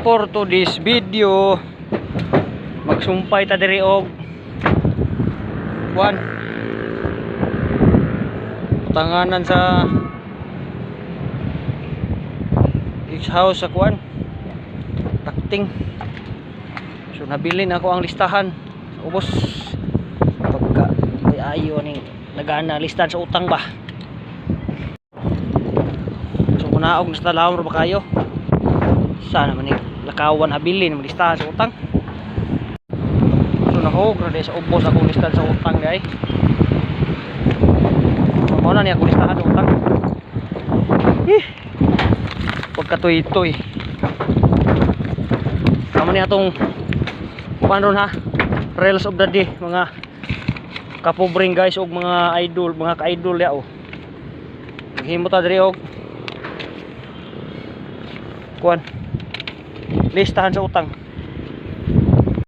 for today's video, magsumpay ta diri og kuan tanganan sa house sa kuan takting. So nabilin ako ang listahan, ubos pagka ay ayo ning nagana listahan sa utang ba. So kunaog na sa talawon ba kayo, sana man lakawan habilin ng listahan sa utang. So nahog na sa ubos akong listahan sa utang guys. Mo na niya akong listahan sa utang. Pagkatoy-toy kamo ni atong panon ha, reels of the day mga kapobring guys og mga idol, mga ka-idol ya oh. Naghimo ta diri og kuan listahan sa utang.